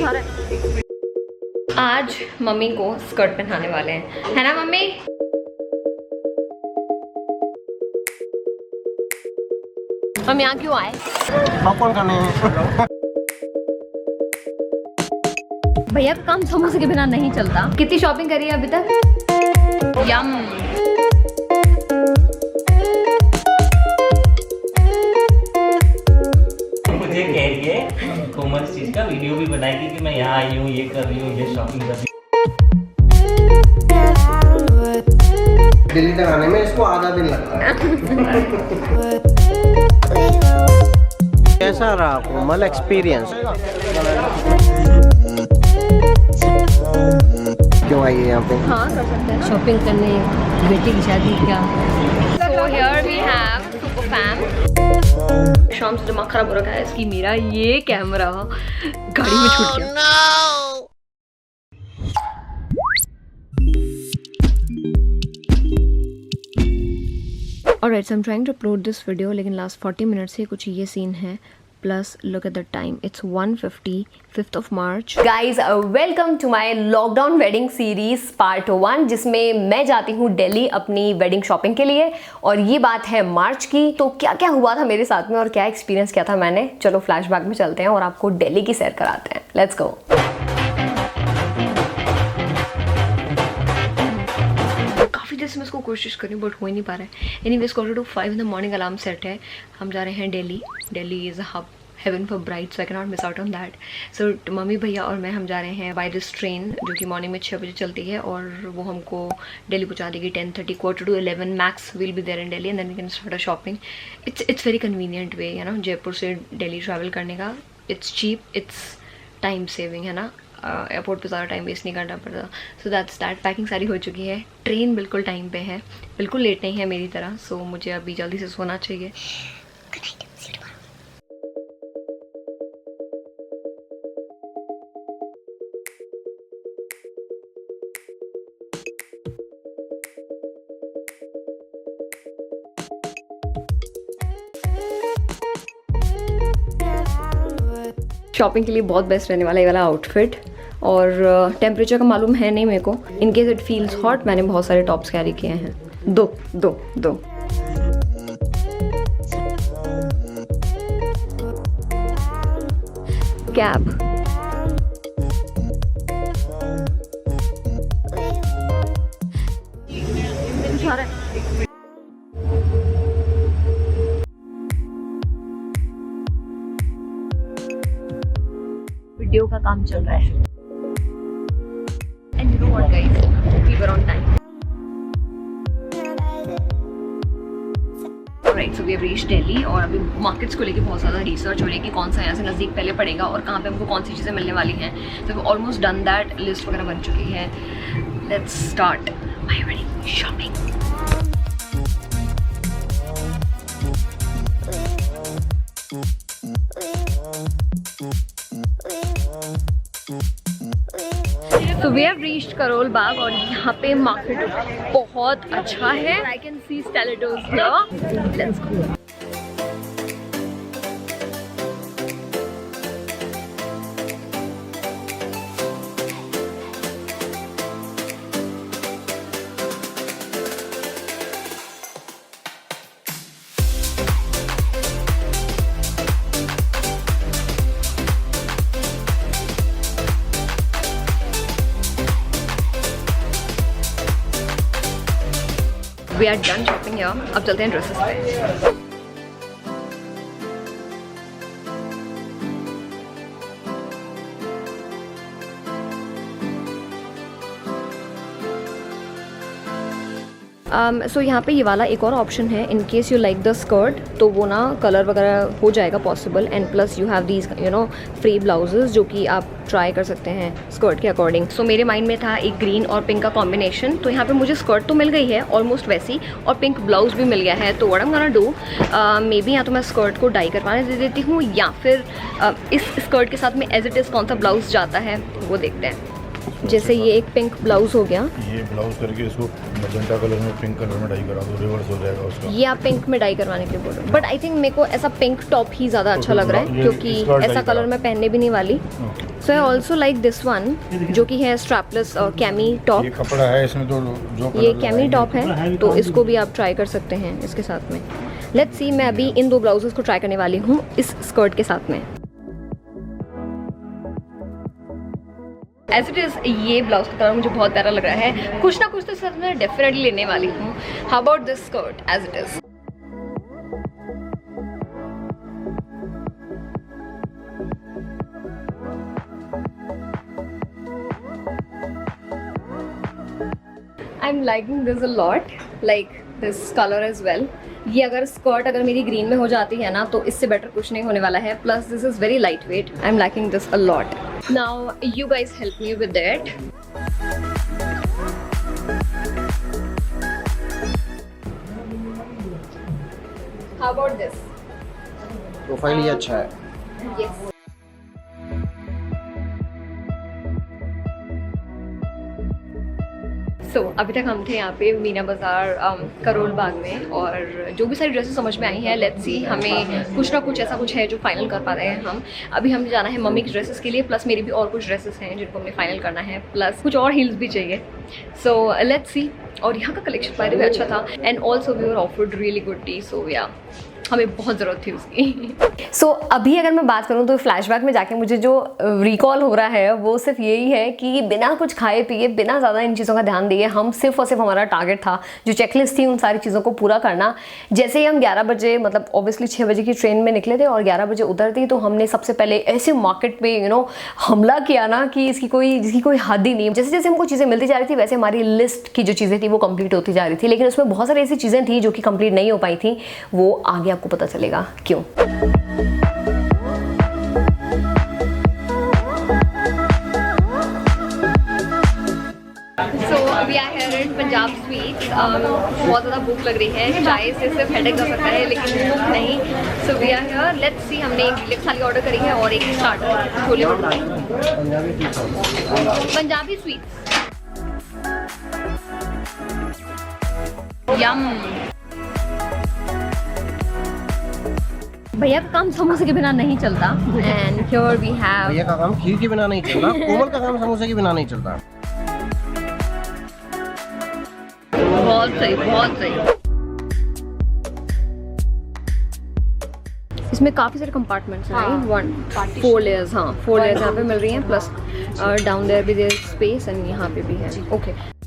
उठा रहा है। आज मम्मी को स्कर्ट पहनाने वाले हैं, है ना मम्मी? हम यहाँ क्यों आए? पॉपकॉर्न खाने हैं। भैया का काम समोसे के बिना नहीं चलता। कितनी शॉपिंग करी है अभी तक? यम। मुझे कह रही है कोमल इस चीज का वीडियो भी बनाएगी कि मैं यहाँ आई हूँ, ये कर रही हूँ, ये शॉपिंग कर रही हूँ। दिल्ली तक आने में इसको आधा दिन लगता है। कैसा रहा कोमल एक्सपीरियंस? क्यों आई है यहाँ पे? हाँ कर सकते हैं। शॉपिंग करने बेटी की शादी क्या। So here we have super fam। शाम से दिमाग खराब हो रखा है इसकी। मेरा ये कैमरा गाड़ी में छूट गया। Alright, so I'm trying to upload this video, लेकिन last 40 minutes से कुछ ये सीन है। Plus, look at the time. It's 1:50, 5th of March. Guys, welcome to my lockdown wedding series part 1, जिसमें मैं जाती हूँ दिल्ली अपनी वेडिंग शॉपिंग के लिए। और ये बात है मार्च की। तो क्या क्या हुआ था मेरे साथ में और क्या एक्सपीरियंस किया था मैंने, चलो फ्लैशबैक में चलते हैं और आपको दिल्ली की सैर कराते हैं। Let's go. काफ़ी देर से मैं इसको कोशिश कर रही हूँ बट हो ही नहीं पा रहा है। Anyways quarter to 5 in the morning alarm set है। हम जा रहे हैं Delhi. Delhi is a hub, heaven for bride, so I can not miss out on that. So mummy भैया और मैं हम जा रहे हैं बाय दिस ट्रेन जो कि मॉर्निंग में 6 बजे चलती है और वो हमको दिल्ली पहुंचा देगी 10:30, quarter to 11 max will be there in Delhi and then we can start a shopping. It's very convenient way, है ना, जयपुर से दिल्ली ट्रैवल करने का। It's cheap, it's time saving, है ना। एयरपोर्ट पे ज़्यादा टाइम वेस्ट नहीं करना पड़ता। So that's that. पैकिंग सारी हो चुकी है। ट्रेन बिल्कुल टाइम पे है, बिल्कुल लेट नहीं है मेरी तरह। सो मुझे अभी जल्दी से सोना चाहिए। शॉपिंग के लिए बहुत बेस्ट रहने वाला ये वाला आउटफिट। और टेम्परेचर का मालूम है नहीं मेरे को। In case it feels hot, मैंने बहुत सारे टॉप्स कैरी किए हैं। दो कैब। वीडियो का काम चल रहा है। And you know what guys, we were on time. Alright, so we have reached Delhi और अभी मार्केट्स को लेके बहुत ज़्यादा रिसर्च हो रही है कि कौन सा यहाँ से नज़दीक पहले पड़ेगा और कहाँ पे हमको कौन सी चीज़ें मिलने वाली हैं। तो we almost done that, list वगैरह बन चुकी है। Let's start my wedding shopping. तो we have reached Karol Bagh और यहाँ पे मार्केट बहुत अच्छा है। I can see stilettos here. Let's go. We are done shopping here. अब चलते हैं ड्रेसेस पे। सो यहाँ पे ये वाला एक और ऑप्शन है, in case you like the skirt तो वो ना कलर वगैरह हो जाएगा possible. And plus you have these you know free blouses जो कि आप ट्राई कर सकते हैं स्कर्ट के अकॉर्डिंग। सो मेरे माइंड में था एक ग्रीन और पिंक का कॉम्बिनेशन, तो यहाँ पे मुझे स्कर्ट तो मिल गई है ऑलमोस्ट वैसी और पिंक ब्लाउज भी मिल गया है। तो what I am gonna do, may be या तो मैं स्कर्ट को डाई करवाने दे देती हूँ या फिर इस स्कर्ट के साथ में एज इट इज़ कौन सा ब्लाउज जाता है वो देखते हैं। जैसे ये एक पिंक ब्लाउज हो गया, ये ब्लाउज करके इसको मजेंटा कलर में पिंक कलर में डाई करा दो, रिवर्स हो जाएगा उसका। ये आप पिंक में डाई करवाने के लिए बोल रहे हो, बट आई थिंक मेरे को ऐसा पिंक टॉप ही ज़्यादा अच्छा लग रहा है क्योंकि ऐसा कलर मैं पहनने भी नहीं वाली। So I also like this one जो कि है स्ट्रैपलेस कैमी टॉप। ये कपड़ा है इसमें तो जो ये कैमी टॉप है तो इसको भी आप ट्राई कर सकते हैं इसके साथ में। लेट्स सी, मैं अभी इन 2 ब्लाउजेस को ट्राई करने वाली हूँ इस स्कर्ट के साथ में। एज इट इज़ ये ब्लाउज का कलर मुझे बहुत प्यारा लग रहा है, कुछ ना कुछ तो सर मैं डेफिनेटली लेने वाली हूँ। How about this skirt as it is? I'm liking this a lot, like this color as well. ये अगर स्कर्ट अगर मेरी ग्रीन में हो जाती है ना तो इससे बेटर कुछ नहीं होने वाला है। Plus this is very light weight. I am liking this a lot. Now you guys help me with that. How about this? Profile ये अच्छा है। यस। सो अभी तक हम थे यहाँ पे मीना बाज़ार करोल बाग में, और जो भी सारी ड्रेसेस समझ में आई हैं, लेट्स सी हमें कुछ ना कुछ ऐसा कुछ है जो फाइनल कर पा रहे हैं हम। अभी हमें जाना है मम्मी की ड्रेसेस के लिए, प्लस मेरी भी और कुछ ड्रेसेस हैं जिनको हमें फाइनल करना है, प्लस कुछ और हील्स भी चाहिए। So let's see. और यहाँ का कलेक्शन बाय द वे अच्छा था, and also we were offered really good tea, so या हमें बहुत ज़रूरत थी उसकी। सो अभी अगर मैं बात करूँ तो फ्लैशबैक में जाके मुझे जो रिकॉल हो रहा है वो सिर्फ यही है कि बिना कुछ खाए पिए, बिना ज़्यादा इन चीज़ों का ध्यान दिए, हम सिर्फ और सिर्फ हमारा टारगेट था जो चेकलिस्ट थी उन सारी चीज़ों को पूरा करना। जैसे ही हम 11 बजे मतलब ऑब्वियसली 6 बजे की ट्रेन में निकले थे और 11 बजे उतरती, तो हमने सबसे पहले ऐसे मार्केट पे हमला किया ना कि जिसकी कोई हद ही नहीं। जैसे जैसे हमको चीज़ें मिलती जा रही थी वैसे हमारी लिस्ट की जो चीज़ें थी वो कंप्लीट होती जा रही थी, लेकिन उसमें बहुत सारी ऐसी चीज़ें थी जो कि कंप्लीट नहीं हो पाई थी। वो आगे आपको पता चलेगा क्यों। अभी आए हैं पंजाब स्वीट्स। बहुत ज़्यादा भूख लग रही है, चाय से सिर्फ हेडेक जा सकता है लेकिन भूख नहीं। So we are here, let's see. हमने एक लिप थाली ऑर्डर करी है और एक starter chole bhature Punjabi sweets. Yum. भैया का काम समोसे के बिना नहीं चलता, एंड हियर वी हैव। भैया का काम खीर के बिना नहीं चलता, कोमल का काम समोसे के बिना नहीं चलता। बहुत सही, बहुत सही। इसमें काफ़ी सारे कंपार्टमेंट्स हैं, राइट? 4 लेयर्स, हाँ 4 लेयर्स यहाँ पे मिल रही हैं, प्लस डाउन देयर भी देयर स्पेस, एंड यहाँ पे भी है। Okay.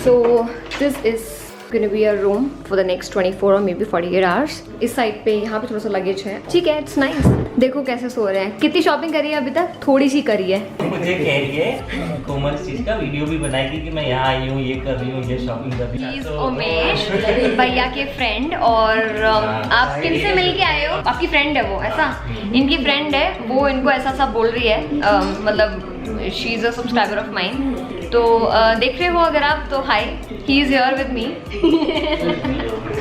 So this is going to be a room for the next 24 or maybe 48 hours. इस साइड पे यहाँ पे थोड़ा सा लगेज है, ठीक है, इट्स नाइस। देखो कैसे सो रहे हैं। कितनी शॉपिंग करी है अभी तक? थोड़ी सी करी है। मुझे कह रही है कोमल इस चीज का वीडियो भी बनाएगी कि मैं यहाँ आई हूँ, ये कर रही हूँ, ये शॉपिंग कर रही हूँ। उमेश भैया के फ्रेंड, और आप किन से मिल के आए हो? आपकी फ्रेंड है वो, ऐसा? इनकी फ्रेंड है वो, इनको ऐसा सब बोल रही है, मतलब she is a subscriber of mine. तो देख रहे हो अगर आप, तो hi, he is here with me.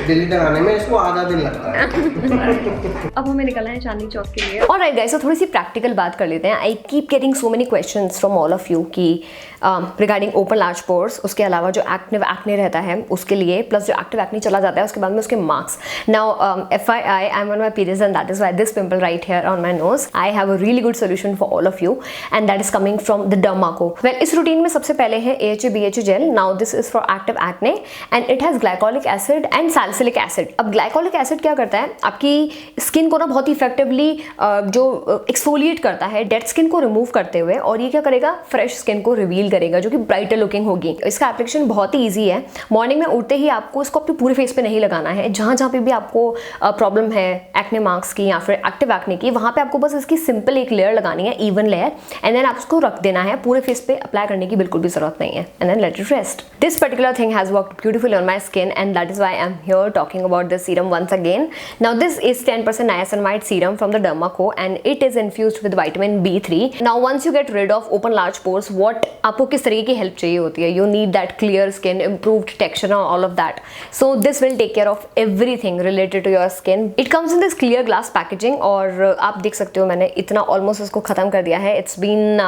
Delhi तक आने में इसको आधा दिन लगता है। अब हमें निकलना है चांदनी चौक के लिए। ऑलराइट गाइस, तो थोड़ी सी प्रैक्टिकल बात कर लेते हैं। I keep getting so many questions from all of you कि रिगार्डिंग ओपन लार्ज पोर्स, उसके अलावा जो एक्टिव एक्ने रहता है उसके लिए, प्लस जो एक्टिव एक्ने चला जाता है उसके बाद में उसके marks. Now FYI, I am on my periods and that is why this pimple right here on my nose. I have a really good solution for all of you and that is coming from the Derma Co. Well, इस routine में सबसे पहले है AHA BHA gel. Now this is for active acne and it has glycolic acid and salicylic acid. अब glycolic acid क्या करता है, आपकी स्किन को ना बहुत इफेक्टिवली जो एक्सफोलिएट करता है डेड स्किन को रिमूव करते हुए, और ये क्या करेगा, फ्रेश स्किन को रिवील करेगा जो कि ब्राइटर लुकिंग होगी। इसका एप्लीकेशन बहुत ही ईजी है। मॉर्निंग में उठते ही आपको इसको अपने पूरे फेस पे नहीं लगाना है। जहाँ जहाँ पे भी आपको प्रॉब्लम है एक्ने मार्क्स की या फिर एक्टिव एक्ने की, वहाँ पे आपको बस इसकी सिंपल एक लेयर लगानी है, इवन लेयर, एंड देन आप उसको रख देना है। पूरे फेस पे अप्लाई करने की बिल्कुल भी जरूरत नहीं है, and then let it rest. This particular thing has worked beautifully on my skin and that is why I am here talking about this serum once again. Now this is 10% niacinamide serum from the Derma Co and it is infused with vitamin B3. Now once you get rid of open large pores, what आपको किस तरीके की help चाहिए होती है? You need that clear skin, improved texture and all of that. So this will take care of everything related to your skin. It comes in this clear glass packaging और आप देख सकते हो मैंने इतना almost इसको ख़त्म कर दिया है. It's been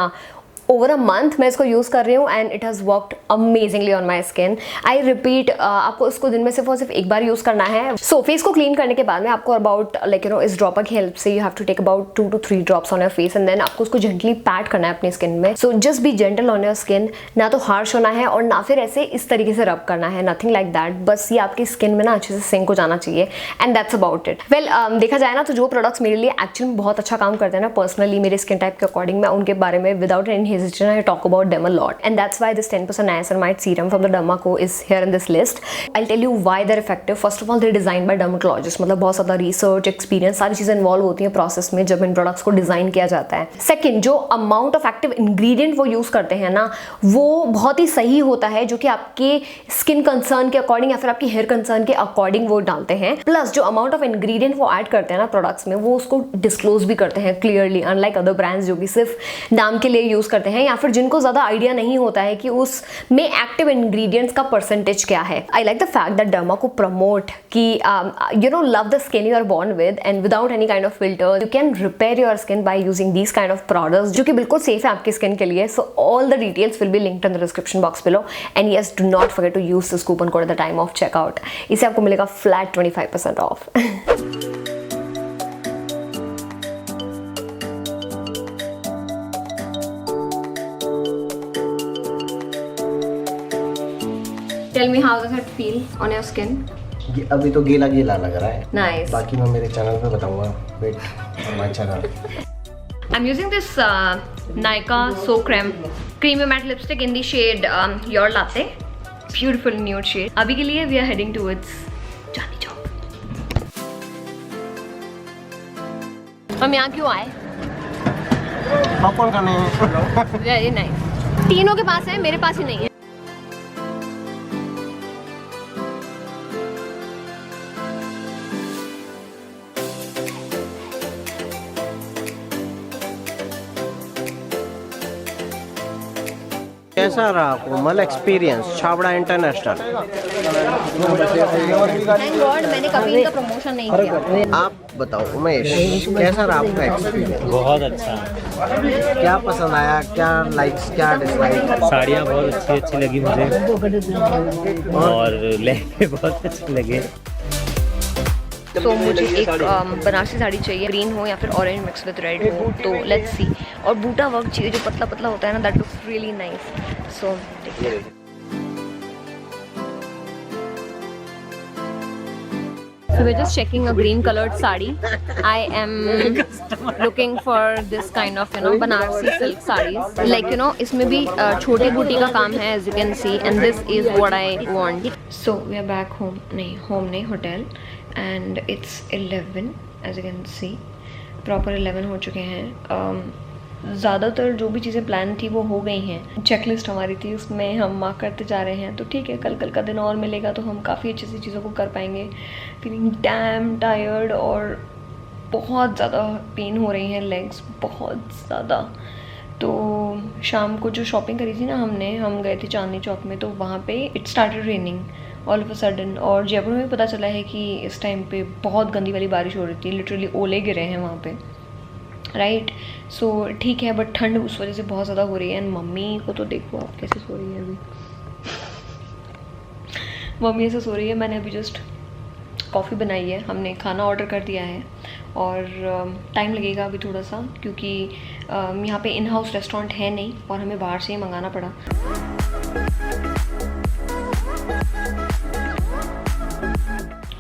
over a month मैं इसको यूज़ कर रही हूँ and it has worked amazingly on my skin. I repeat, आपको इसको दिन में सिर्फ और सिर्फ एक बार यूज़ करना है. सो फेस को क्लीन करने के बाद में आपको अबाउट लाइक इस ड्रॉपर की हेल्प से you have to take about 2 to 3 drops on your face and then आपको उसको जेंटली पैट करना है अपनी स्किन में. So just be gentle on your skin. ना तो हार्श होना है और ना फिर ऐसे इस तरीके से रब करना है, नथिंग लाइक दैट. बस ये आपकी स्किन में ना अच्छे से सिंक हो जाना चाहिए and that's about it. Well देखा जाए ना तो जो प्रोडक्ट्स मेरे लिए एक्चुअली में बहुत अच्छा काम करते हैं ना पर्सनली मेरे स्किन टाइप के अकॉर्डिंग, मैं उनके बारे में without any hesitation I talk about them a lot and that's why this 10% niacinamide serum from the Derma Co is here in this list. I'll tell you why they're effective. First of all, they're designed by dermatologists. मतलब बहुत ज़्यादा research, experience सारी चीज़ें involve होती हैं process में जब इन products को डिज़ाइन किया जाता है. सेकेंड, जो अमाउंट ऑफ एक्टिव इंग्रेडिएंट वो यूज़ करते हैं ना वो बहुत ही सही होता है जो कि आपके स्किन कंसर्न के अकॉर्डिंग या फिर आपकी हेयर कंसर्न के अकॉर्डिंग वो डालते हैं. प्लस जो अमाउंट ऑफ इंग्रेडिएंट वो ऐड करते हैं ना प्रोडक्ट्स में वो उसको डिस्क्लोज भी करते हैं क्लियरली, अनलाइक अदर ब्रांड्स जो कि सिर्फ नाम के लिए यूज़ करते हैं या फिर जिनको ज़्यादा आइडिया नहीं होता है कि उसमें एक्टिव इंग्रेडिएंट्स का परसेंटेज क्या है. I like the fact that Derma Co promote कि you know love the skin you are born with and without any kind of filter you can repair your skin by using these kind of products जो कि बिल्कुल safe है आपकी skin के लिए. So all the details will be linked in the description box below and yes do not forget to use this coupon code eight the time of checkout. इससे आपको मिलेगा flat 25% off. Tell me how does it feel on your skin? ये अभी तो गीला गीला लग रहा है. Nice. बाकी मैं मेरे चैनल पे बताऊंगा. Wait my channel. I'm using this Nykaa So Creme Creamy Matte Lipstick in the shade Your Latte. Beautiful nude shade. अभी के लिए we are heading towards Chandni Chowk. हम यहाँ क्यों आए? पॉपकॉर्न खाने हैं. Very nice. तीनों के पास है, मेरे पास ही नहीं है. कैसा रहा Komal experience Chhabra international? Thank God मैंने कभी इनका प्रमोशन नहीं किया. आप बताओ उमेश, कैसा रहा आपका एक्सपीरियंस? बहुत अच्छा. क्या पसंद आया, क्या लाइक्स, क्या डिसलाइक? साड़ियाँ बहुत अच्छी अच्छी लगी मुझे और लहंगे बहुत अच्छे लगे. तो मुझे एक बनारसी साड़ी चाहिए, ग्रीन हो या फिर ऑरेंज मिक्स विद रेड हो. तो लेट्स सी. और बूटा वर्क चाहिए जो पतला पतला होता है ना, that looks really nice. So So we're just checking a green colored sari. I am looking for this kind of Banarsi silk sarees. Like इसमें भी छोटे बूटी का काम है as you can see and this is what I want. So we are back home. नहीं home नहीं hotel and it's 11 as you can see. Proper 11 हो चुके हैं. ज़्यादातर जो भी चीज़ें प्लान थी वो हो गई हैं. चेकलिस्ट हमारी थी उसमें हम मार्क करते जा रहे हैं. तो ठीक है, कल का दिन और मिलेगा तो हम काफ़ी अच्छी सी चीज़ों को कर पाएंगे. फीलिंग डैम टायर्ड और बहुत ज़्यादा पेन हो रही हैं लेग्स, बहुत ज़्यादा. तो शाम को जो शॉपिंग करी थी ना हम गए थे चांदनी चौक में. तो वहाँ पे it started raining all of a sudden. और जयपुर में पता चला है कि इस टाइम पे बहुत गंदी वाली बारिश हो रही थी. लिटरली ओले गिरे हैं वहाँ पे. राइट. सो ठीक है, बट ठंड उस वजह से बहुत ज़्यादा हो रही है. एंड मम्मी को तो देखो आप कैसे सो रही है अभी. मम्मी ऐसे सो रही है. मैंने अभी जस्ट कॉफ़ी बनाई है, हमने खाना ऑर्डर कर दिया है और टाइम लगेगा अभी थोड़ा सा क्योंकि यहाँ पे इन हाउस रेस्टोरेंट है नहीं और हमें बाहर से ही मंगाना पड़ा.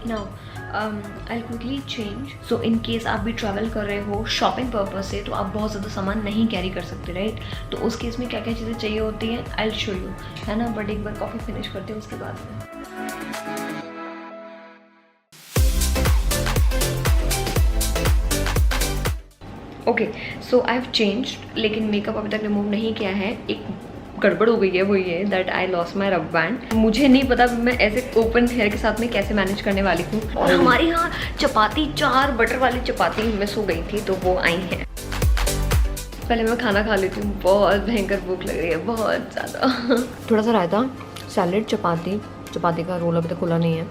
Now I'll quickly change. So in case आप भी ट्रैवल कर रहे हो शॉपिंग पर्पज से तो आप बहुत ज़्यादा सामान नहीं कैरी कर सकते, राइट. तो उस केस में क्या क्या चीज़ें चाहिए होती हैं I'll show you, है ना. बट एक बार कॉफ़ी फिनिश करते हैं उसके बाद में. Okay, so I have changed लेकिन मेकअप अभी तक रिमूव नहीं किया है. एक गड़बड़ हो गई है वो ये दैट आई लॉस्ट माई रब बैंड। मुझे नहीं पता मैं ऐसे ओपन हेयर के साथ में कैसे मैनेज करने वाली हूँ। और हमारे यहाँ चपाती 4 बटर वाली चपाती मिस हो गई थी तो वो आई है। पहले मैं खाना खा लेती हूँ, बहुत भयंकर भूख लग रही है, बहुत ज़्यादा। थोड़ा सा रायता, सैलेड, चपाती का रोल अभी तक खुला नहीं है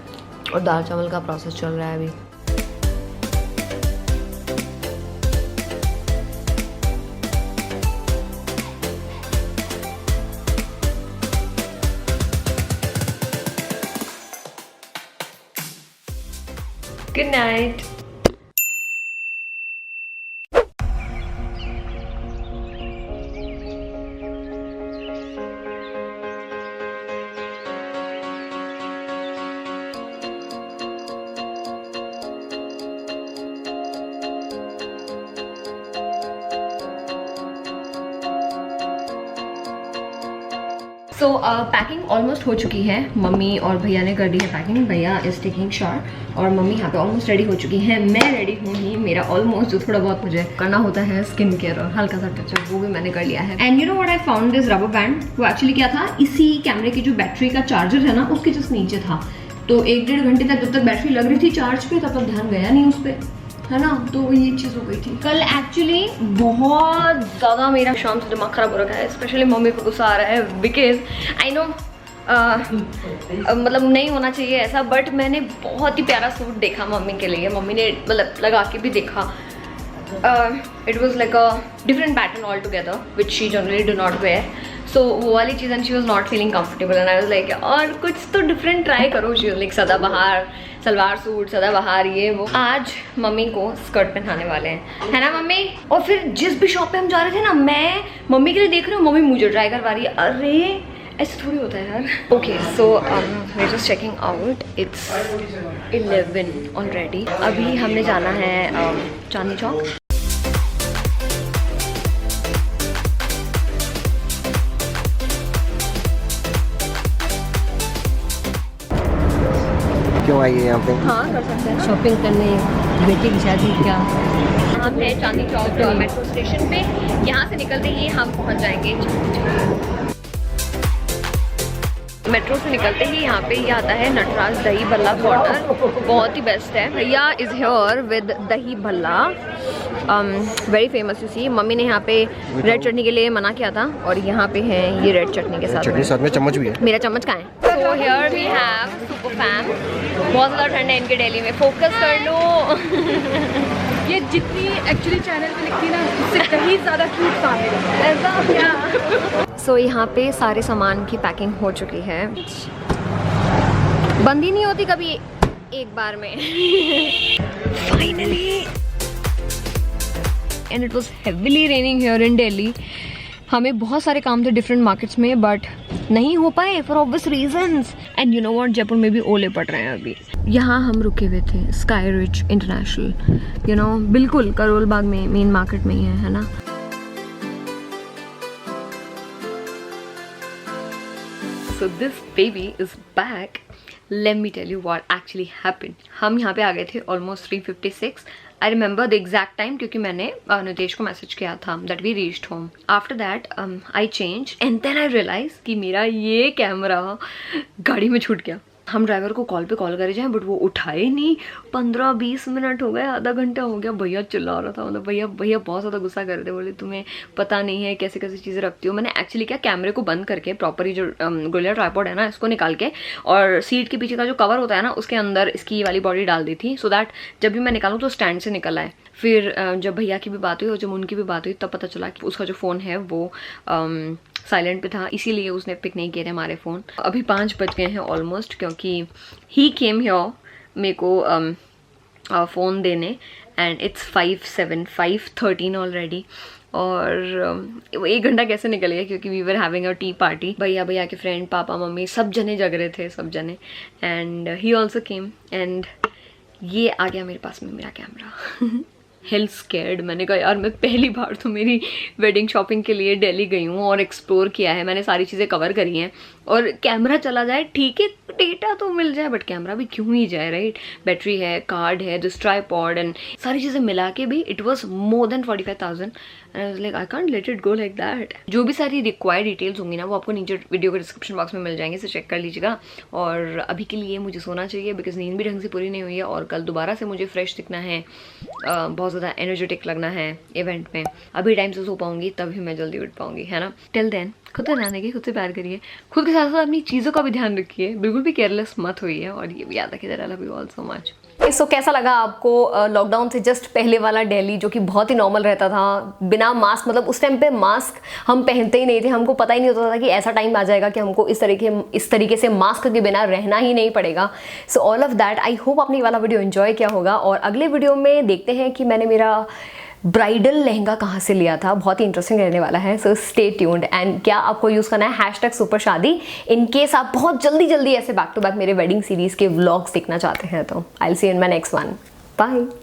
और दाल चावल का प्रोसेस चल रहा है अभी। Good night. सो पैकिंग ऑलमोस्ट हो चुकी है, मम्मी और भैया ने कर दी है पैकिंग। भैया इज टेकिंग शावर और मम्मी यहाँ पे ऑलमोस्ट रेडी हो चुकी है। मैं रेडी हूँ ही, मेरा ऑलमोस्ट जो थोड़ा बहुत मुझे करना होता है स्किन केयर और हल्का सा टचअप वो भी मैंने कर लिया है। And you know what I found this rubber band, वो एक्चुअली क्या था, इसी कैमरे की जो बैटरी का चार्जर है ना उसके जस्ट नीचे था। तो 1-1.5 घंटे तक जब तक बैटरी लग रही थी चार्ज पे तब तक ध्यान गया नहीं उस पर, है ना। तो ये चीज़ हो गई थी। कल एक्चुअली बहुत ज़्यादा मेरा शाम से दिमाग खराब हो रखा है, स्पेशली मम्मी को गुस्सा आ रहा है बिकॉज आई नो मतलब नहीं होना चाहिए ऐसा, बट मैंने बहुत ही प्यारा सूट देखा मम्मी के लिए। मम्मी ने मतलब लगा के भी देखा। It was like a different pattern all together which she generally do not wear. So वो वाली चीज़ and she was not feeling comfortable and I was like और कुछ तो डिफरेंट ट्राई करो। शी वॉज लाइक सदाबहार सलवार सूट, सदाबहार ये वो। आज मम्मी को स्कर्ट पहनाने वाले हैं, है ना मम्मी। और फिर जिस भी शॉप पे हम जा रहे थे ना, मैं मम्मी के लिए देख रही हूँ, मम्मी मुझे ट्राई करवा रही है। अरे ऐसे थोड़ी होता है यार। Okay so we just checking out, it's 11 already. अभी हमने जाना है चांदनी चौक। क्यों आई है यहाँ पे? हाँ कर सकते हैं। शॉपिंग करने, बेटी की शादी क्या। हम हैं चांदनी चौक मेट्रो स्टेशन पे। यहाँ से निकलते ही हम पहुँच जाएंगे मेट्रो से निकलते ही यहाँ पे ये आता है नटराज दही भल्ला कॉर्नर, बहुत ही बेस्ट है। भैया is here with dahi bhalla, very famous. You see, mummy ने यहाँ पे रेड चटनी के लिए मना किया था और यहाँ पे है ये रेड चटनी के साथ चटनी साथ में चम्मच भी है। मेरा चम्मच कहाँ है? So here we have super fam. बहुत ज़्यादा ठंड है इनके दिल्ली में, फोकस कर लो। ये जितनी एक्चुअली चैनल पे लिखती है ना उससे कहीं ज़्यादा क्यूट सामने ऐसा क्या? सो यहाँ पे सारे सामान की पैकिंग हो चुकी है। बंद ही नहीं होती कभी एक बार में। Finally and it was heavily raining here in Delhi. हमें बहुत सारे काम थे डिफरेंट मार्केट्स में बट नहीं हो पाए for obvious reasons. And you know what, Jaipur में भी ओले पड़ रहे हैं अभी। यहाँ हम रुके हुए थे sky rich international, you know बिल्कुल करोल बाग में, मेन मार्केट में ही है ना। So this baby is back. Let me tell you what actually happened. हम यहाँ पे आ गए थे almost 3:56. I remember the exact time क्योंकि मैंने नितेश को मैसेज किया था that we reached home. After that I changed and then I realized कि मेरा ये कैमरा गाड़ी में छूट गया। हम ड्राइवर को कॉल पे कॉल करे जाएं बट वो उठाए नहीं। 15-20 मिनट हो गए, आधा घंटा हो गया। भैया चिल्ला रहा था, मतलब भैया बहुत ज़्यादा गुस्सा कर रहे थे। बोले तुम्हें पता नहीं है कैसे कैसे चीज़ें रखती हो। मैंने एक्चुअली क्या, कैमरे को बंद करके प्रॉपरली जो गोरिल्ला ट्राइपॉड है ना इसको निकाल के और सीट के पीछे का जो कवर होता है ना उसके अंदर इसकी ये वाली बॉडी डाल दी थी, सो दैट जब भी मैं निकालूँ तो स्टैंड से निकल आए। फिर जब भैया की भी बात हुई और जब उनकी भी बात हुई तब पता चला कि उसका जो फ़ोन है वो साइलेंट पे था, इसीलिए उसने पिक नहीं किए थे हमारे फ़ोन। अभी 5 बज गए हैं ऑलमोस्ट क्योंकि ही केम हियर मेरे को फ़ोन देने एंड इट्स 5:13 ऑलरेडी। और 1 घंटा कैसे निकल गया क्योंकि we were having a tea party. भैया के फ्रेंड, पापा मम्मी सब जने जग रहे थे, सब जने। And he also came and ये आ गया मेरे पास में मेरा कैमरा। Hello scared. मैंने कहा यार मैं पहली बार तो मेरी वेडिंग शॉपिंग के लिए दिल्ली गई हूँ और एक्सप्लोर किया है, मैंने सारी चीज़ें कवर करी हैं, और कैमरा चला जाए ठीक है, डेटा तो मिल जाए बट कैमरा भी क्यों ही जाए, राइट। बैटरी है, कार्ड है, दिस ट्राइपॉड एंड सारी चीज़ें मिला के भी it was more than 45,000 and I was like I can't let it go like that. जो भी सारी रिक्वायर्ड डिटेल्स होंगी ना वो आपको नीचे वीडियो के डिस्क्रिप्शन बॉक्स में मिल जाएंगे, तो चेक कर लीजिएगा। और अभी के लिए मुझे सोना चाहिए बिकॉज नींद भी ढंग से पूरी नहीं हुई है, और कल दोबारा से मुझे फ्रेश दिखना है, बहुत ज़्यादा एनर्जेटिक लगना है इवेंट में। अभी टाइम से सो पाऊंगी तभी मैं जल्दी उठ पाऊंगी, है ना। टिल देन खुद से ध्यान रखिए, खुद से प्यार करिए, खुद के साथ साथ अपनी चीज़ों का भी ध्यान रखिए, बिल्कुल भी केयरलेस मत होइए, और ये भी याद रखिए that I love you all so much. So कैसा लगा आपको लॉकडाउन से जस्ट पहले वाला दिल्ली, जो कि बहुत ही नॉर्मल रहता था बिना मास्क, मतलब उस टाइम पे मास्क हम पहनते ही नहीं थे, हमको पता ही नहीं होता था कि ऐसा टाइम आ जाएगा कि हमको इस तरीके से मास्क के बिना रहना ही नहीं पड़ेगा। So all of that, I hope आपने ये वाला वीडियो एंजॉय किया होगा, और अगले वीडियो में देखते हैं कि मैंने मेरा ब्राइडल लहंगा कहाँ से लिया था, बहुत ही इंटरेस्टिंग रहने वाला है। So stay tuned. एंड क्या आपको यूज़ करना है #सुपरशादी इन केस आप बहुत जल्दी ऐसे बैक टू बैक मेरे वेडिंग सीरीज़ के व्लॉग्स देखना चाहते हैं, तो I will see you in my next one. Bye.